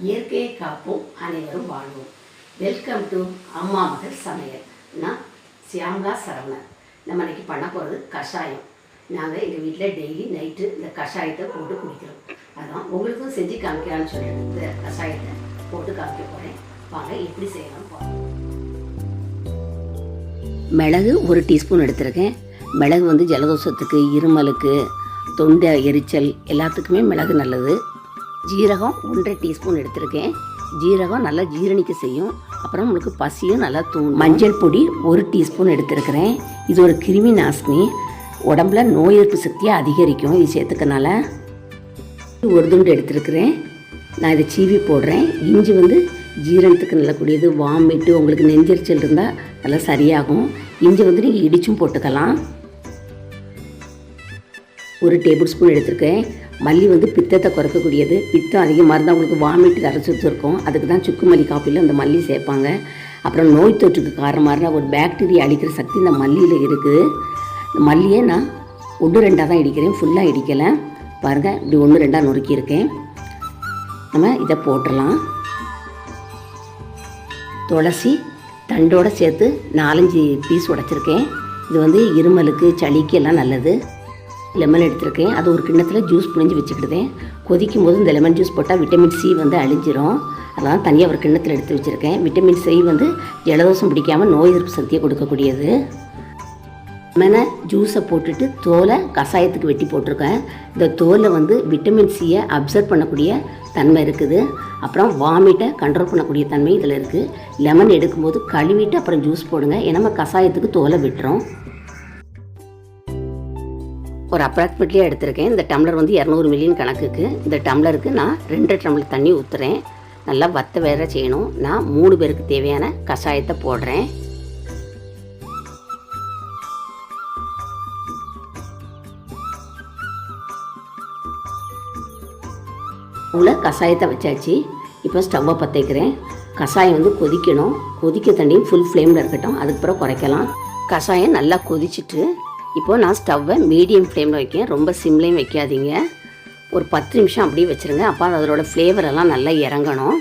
இயற்கையை காப்போம், அனைவரும் வாழ்வோம். வெல்கம் டு அம்மா மகள் சமையல். நான் சியாம்லா சரவணன். நம்ம இன்றைக்கி பண்ண போகிறது கஷாயம். நாங்கள் எங்கள் வீட்டில் டெய்லி நைட்டு இந்த கஷாயத்தை போட்டு குடிக்கிறோம். அதான் உங்களுக்கும் செஞ்சு காமிக்கலான்னு சொல்லிட்டு இந்த கஷாயத்தை போட்டு காமிக்க போகிறேன். வாங்க எப்படி செய்யலாம்னு பார்ப்போம். மிளகு 1 டீஸ்பூன் எடுத்திருக்கேன். மிளகு வந்து ஜலதோஷத்துக்கு, இருமலுக்கு, தொண்டை எரிச்சல் எல்லாத்துக்குமே மிளகு நல்லது. ஜீரகம் 1.5 டீஸ்பூன் எடுத்திருக்கேன். ஜீரகம் நல்லா ஜீரணிக்க செய்யும். அப்புறம் உங்களுக்கு பசியும் நல்லா தூண்டும். மஞ்சள் பொடி 1 டீஸ்பூன் எடுத்திருக்கிறேன். இது ஒரு கிருமி நாசினி, உடம்புல நோய் எதிர்ப்பு சக்தியை அதிகரிக்கும். இது சேர்த்துக்கனால 1 துண்டு எடுத்திருக்கிறேன். நான் இதை சீவி போடுறேன். இஞ்சி வந்து ஜீரணத்துக்கு நல்லக்கூடியது. வாமிட்டு, உங்களுக்கு நெஞ்சரிச்சல் இருந்தால் நல்லா சரியாகும். இஞ்சி வந்து நீங்கள் இடிச்சும் போட்டுக்கலாம். 1 டேபிள் ஸ்பூன் எடுத்திருக்கேன். மல்லி வந்து பித்தத்தை குறைக்கக்கூடியது. பித்தம் அதிகமாக இருந்தால் உங்களுக்கு வாமிட்டு அரைச்சிட்டு இருக்கும். அதுக்கு தான் சுக்கு மல்லி காப்பியில் அந்த மல்லி சேர்ப்பாங்க. அப்புறம் நோய் தொற்றுக்கு காரணமாக இருந்தால் ஒரு பாக்டீரியா அழிக்கிற சக்தி இந்த மல்லியில் இருக்குது. இந்த மல்லியை நான் 1-2 தான் இடிக்கிறேன், ஃபுல்லாக இடிக்கலை. பாருங்கள், இப்படி 1-2 நொறுக்கியிருக்கேன். நம்ம இதை போட்டுடலாம். துளசி தண்டோடு சேர்த்து 4-5 பீஸ் உடைச்சிருக்கேன். இது வந்து இருமலுக்கு, சளிக்கு எல்லாம் நல்லது. லெமன் எடுத்திருக்கேன். அது ஒரு கிண்ணத்தில் ஜூஸ் புழிஞ்சு வச்சுக்கிடுதேன். கொதிக்கும் போது இந்த லெமன் ஜூஸ் போட்டால் விட்டமின் சி வந்து அழிஞ்சிரும். அதெல்லாம் தனியாக ஒரு கிண்ணத்தில் எடுத்து வச்சுருக்கேன். விட்டமின் சி வந்து ஜலதோஷம் பிடிக்காமல் நோய் எதிர்ப்பு சக்தியை கொடுக்கக்கூடியது. லெமனை ஜூஸை போட்டுட்டு தோலை கஷாயத்துக்கு வெட்டி போட்டிருக்கேன். இந்த தோலில் வந்து விட்டமின் சியை அப்சர்வ் பண்ணக்கூடிய தன்மை இருக்குது. அப்புறம் வாமிட்டை கண்ட்ரோல் பண்ணக்கூடிய தன்மை இதில் இருக்குது. லெமன் எடுக்கும்போது கழுவிட்டு அப்புறம் ஜூஸ் போடுங்க. ஏன்னா நம்ம கஷாயத்துக்கு தோலை விட்டுறோம். ஒரு அப்ராக்சிமேட்லியாக எடுத்திருக்கேன். இந்த டம்ளர் வந்து 200 மில்லியன் கணக்குக்கு. இந்த டம்ளருக்கு நான் 2 டம்ளர் தண்ணி ஊற்றுறேன். நல்லா வத்த வேற செய்யணும். நான் 3 பேருக்கு தேவையான கஷாயத்தை போடுறேன். உள்ள கஷாயத்தை வச்சாச்சு. இப்போ ஸ்டவ்வை பற்ற வைக்கிறேன். கஷாயம் வந்து கொதிக்கணும். கொதிக்க தண்ணியும் ஃபுல் ஃப்ளேமில் இருக்கட்டும், அதுக்கப்புறம் குறைக்கலாம். கஷாயம் நல்லா கொதிச்சுட்டு இப்போது நான் ஸ்டவ்வை மீடியம் ஃப்ளேமில் வைக்கேன். ரொம்ப சிம்லேயும் வைக்காதீங்க. ஒரு 10 நிமிஷம் அப்படியே வச்சுருங்க. அப்போ அதோட ஃப்ளேவரெல்லாம் நல்லா இறங்கணும்.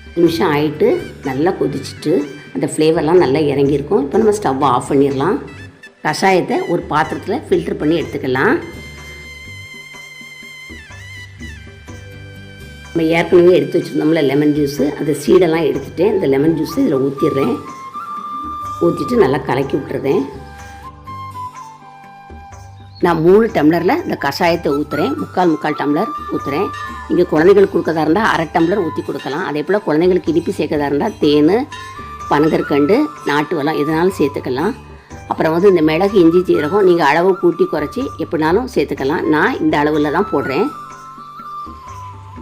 10 நிமிஷம் ஆகிட்டு நல்லா கொதிச்சுட்டு அந்த ஃப்ளேவர்லாம் நல்லா இறங்கியிருக்கும். இப்போ நம்ம ஸ்டவ்வை ஆஃப் பண்ணிடலாம். கஷாயத்தை ஒரு பாத்திரத்தில் ஃபில்டர் பண்ணி எடுத்துக்கலாம். நம்ம ஏற்கனவே எடுத்து வச்சுருந்தோம்ல லெமன் ஜூஸு, அந்த சீடெல்லாம் எடுத்துகிட்டு இந்த லெமன் ஜூஸு இதில் ஊற்றிடுறேன். ஊற்றிட்டு நல்லா கலக்கி விட்டுறேன். நான் 3 டம்ளரில் இந்த கஷாயத்தை ஊற்றுறேன். முக்கால் டம்ளர் ஊற்றுறேன். இங்கே குழந்தைங்களுக்கு கொடுக்கறதா இருந்தால் 1/2 டம்ளர் ஊற்றி கொடுக்கலாம். அதே போல் குழந்தைங்களுக்கு இனிப்பு சேர்க்கறதா இருந்தால் தேன், பனங்கற்கண்டு, நாட்டு வெல்லம் எதுனாலும் சேர்த்துக்கலாம். அப்புறம் வந்து இந்த மிளகு, இஞ்சி, ஜீரகம் நீங்கள் அளவு கூட்டி குறைச்சி எப்படினாலும் சேர்த்துக்கலாம். நான் இந்த அளவில் தான் போடுறேன்.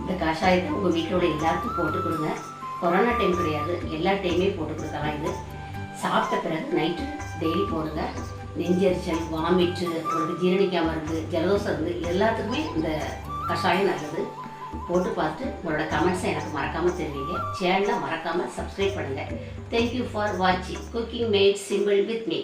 இந்த கஷாயத்தை உங்கள் வீட்டோட எல்லாருக்கும் போட்டு கொடுங்க. கொரோனா டைம் கிடையாது, எல்லா டைமே போட்டு கொடுக்கலாம். இது சாப்பிட்ட பிறகு நைட்டு டெய்லி போடுங்க. நெஞ்சரிச்சல், வாமிட்டு, உங்களுக்கு ஜீரணிக்காமல் இருந்து, ஜலதோஷம் இருந்து எல்லாத்துக்குமே இந்த கஷாயம் நல்லது. போட்டு பார்த்து உங்களோட கமெண்ட்ஸை எனக்கு மறக்காமல் தெரிவிங்க. சேனலை மறக்காமல் சப்ஸ்கிரைப் பண்ணுங்கள். தேங்க்யூ ஃபார் வாட்சிங் cooking made simple with me.